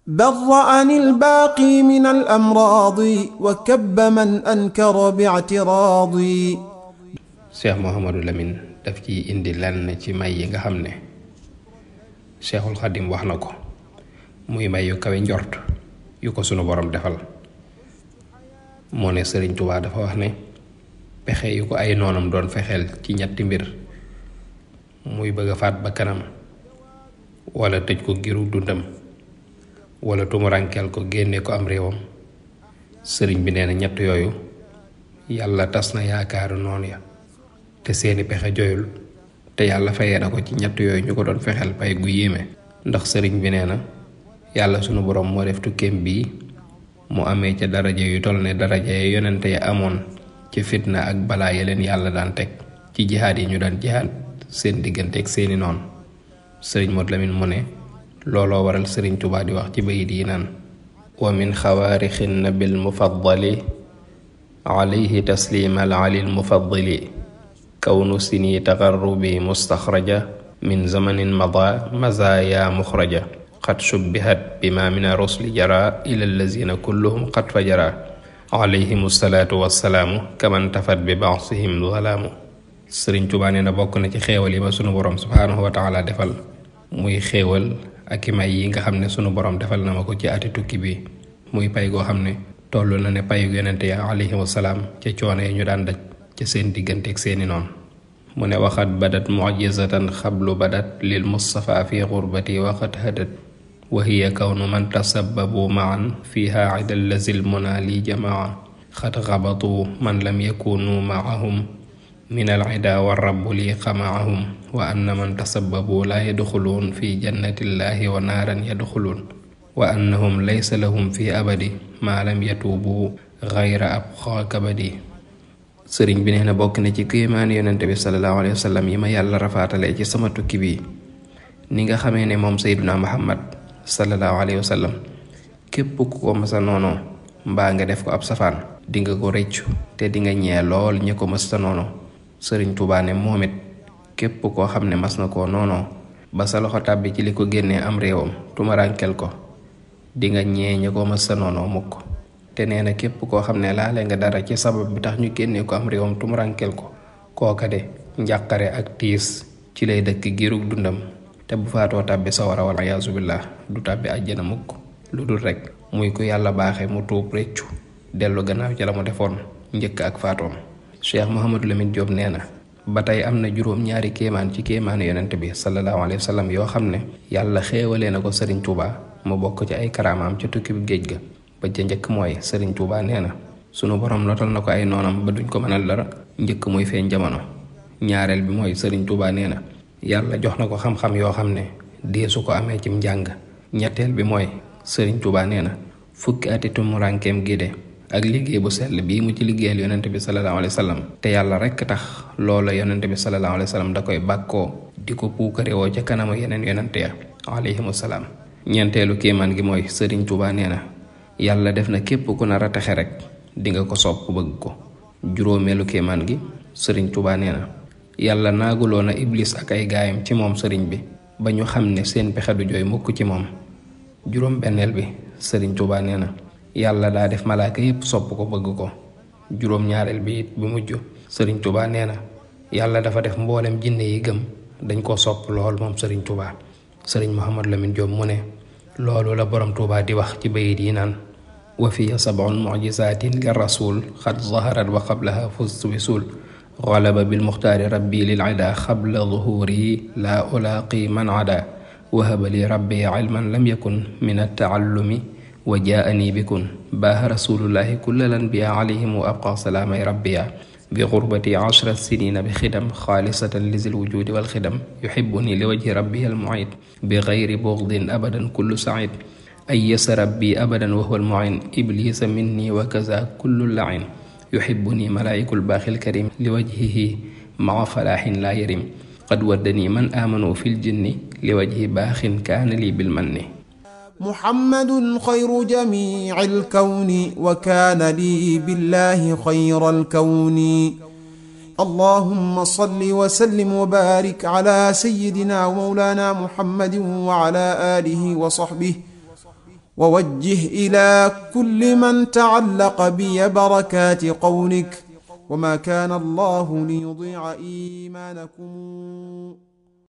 برأني الباقي من الأمراض وكب من أنكر باعتراضي. Cheikh Mouhamadou Lamine daf ci indi lenn ci may yi nga xam ne Cheikhul Khadim wax na ko muy may yu kawe njort yu ko sunu borom defal. moo ne Sëriñ Tuubaa dafa wax ne pexe yu ko ay noonam doon fexeel ci ñetti mbir, muy bëgg a faat ba kanam, wala tëj ko giru dundam, wala tumurankeel ko génne ko am réewam. sëriñ bi nee na ñett yooyu yàlla tas na yaakaaru noonu ya te seeni pexe joyul, te yàlla fayee na ko ci ñett yooyu ñu ko doon fexeel pay gu yéeme. ndax sëriñ bi nee na yàlla sunu borom moo def tukkeem bii mu amee ca daraja yu toll ne daraja ya yonente ya amoon ci fitna ak balaa ya leen yàlla daan teg ci jihaad yi ñu daan jihaad seen diggante ak seeni noon. sëriñ Modou Lamine mu ne looloo waral sëriñ Tuubaa di wax ci bayit yi naan: wa min xawaarixin nabil mufaddali alayhi taslima al alil mufaddili kawnu sini taxarrubi mustaxraja min zamanin mada mazaya muxraja qad shubbihat bima min rusli jara ila allazina kulluhum qad fajara alayhim salaatu wassalaamu kaman tafat bi baasihim zalaamu. sëriñ Tuubaa nee na bokk na ci xéewal yi ma sunu borom subhaanahu wa taala defal muy xéewal ak i may yi nga xam ne sunu borom defal na ma ko ci ati tukki bi, muy pay goo xam ne toll na ne payu yonente ya alayhimu salaam ca coono yi ñu daan daj ca seen diggante ak seeni noon. mu ne waxat badat mu'jizatan xablu badat lil mustafa fi xurbati waxat hadat wa hiya kawnu man tasabbabu maan fiha idal lazil muna li jamaa xat xabatu man lam yakunu maahum min al ida wa rabbu li xamaahum wa anna man tasabbabu la yadxuluun fi jannatillahi wa naaran yadxuluun wa annahum laysa lahum fi abadi ma lam yatuubu gayra abqa kabadi. sëriñ bi nee na bokk na ci kéemaani yonente bi sallallahu alayhi wa sallam yi ma yàlla rafaatalee ci sama tukki bi ni nga xamee ne moom sayduna muhammad sallallahu alayhi wa sallam képp ku ko masa noonoo mbaa nga def ko ab safaan di nga ko rëccu te di nga ñee lool ñi ko masta noonoo. sëriñ Tuubaa ne moom it képp koo xam ne mas na koo noonoo ba sa loxo tàbbi ci li ko génnee am réewam tumarankel ko di nga ñee ñi ko masta noonoo mukk. te nee na képp koo xam ne laale nga dara ci sabab bi tax ñu génnee ko am réewam tumurankel ko, kooka de njàqare ak tiis ci lay dëkk giirug dundam, te bu faatoo tàbbi sawara wal iyaazu billah du tàbbi àjjana mukk, lu dul rek muy ku yàlla baaxe mu tuub réccu dellu gannaaw ci la mu defoon njëkk ak faatoom. Cheikh Mouhamadou Lamine Diop nee na ba tey am na juróom-ñaari kéemaan ci kéemaanu yonent bi sallallahu alayhi wa sallam yoo xam ne yàlla xéewalee na ko Sëriñ Tuubaa mu bokk ci ay karaamaam ci tukki bi géej ga. ba ca njëkk mooy Sëriñ Tuubaa nee na sunu borom notal na ko ay noonam ba duñ ko mënal dara njëkk muy feeñ jamono. ñaareel bi mooy Sëriñ Tuubaa nee na yàlla jox na ko xam-xam yoo xam ne deesu ko amee cim njàng. ñetteel bi mooy Sëriñ Tuubaa nee na fukki ati tumurankeem gi de ak liggéey bu sell bii mu ci liggéeyal yonente bi sallallahu alayhi wa sallam te yàlla rekk tax loola yonente bi sallallahu alayhi wa sallam da koy bàkkoo di ko puukarewoo ca kanamu yeneen yonente ya alayhimu salaam. ñeenteelu kéemaan gi mooy Sëriñ Tuubaa nee na yàlla def na képp ku nar a texe rek di nga ko sopp bëgg ko. juróomeelu kéemaan gi Sëriñ Tuubaa nee na yàlla naaguloo na iblis ak ay gaayam ci moom sëriñ bi ba ñu xam ne seen pexe du jooy mukk ci moom. juróom benneel bi Sëriñ Tuubaa nee na yàlla daa def malaaka yépp sopp ko bëgg ko. juróom ñaareel bi it bu mujj Sëriñ Tuubaa nee na yàlla dafa def mboolem jinne yi gëm dañ koo sopp lool moom Sëriñ Tuubaa. Sëriñ Mouhamadou Lamine Diop mu ne loolu la borom Tuubaa di wax ci bayit yi naan: wa fiya sab'un mu'jizatin lir rasul xad zaharat wa qablaha fustu bisul ghalaba bil muxtaari rabbi lil ida xabla zuhuri la ulaaqi man ada wahaba li rabbi ilman lam yakun min attaallumi wa jaani bikun baaha rasulullahi kulla lanbiya alayhim wa abqa salaamay rabbiya bi xurbati 10 sinina bi xidam xaalisatan lizil wujudi wal xidam yuhibbuni li wajhi rabbi al mu'id bi gayri bughdin abadan kullu said ayyasa rabbi abadan wa huwa al mu'in iblisa minni wa kaza kullu la'in yuhibbuni malaa'ikul baaxil karim li wajhihi maa falaahin laa yarim qad waddani man aamanu fil jinni li wajhi baaxin kaana lii bil manni. محمد خير جميع الكون وكان لي بالله خير الكون. اللهم صل وسلم وبارك على سيدنا ومولانا محمد وعلى آله وصحبه ووجه إلى كل من تعلق بي بركات قولك وما كان الله ليضيع إيمانكم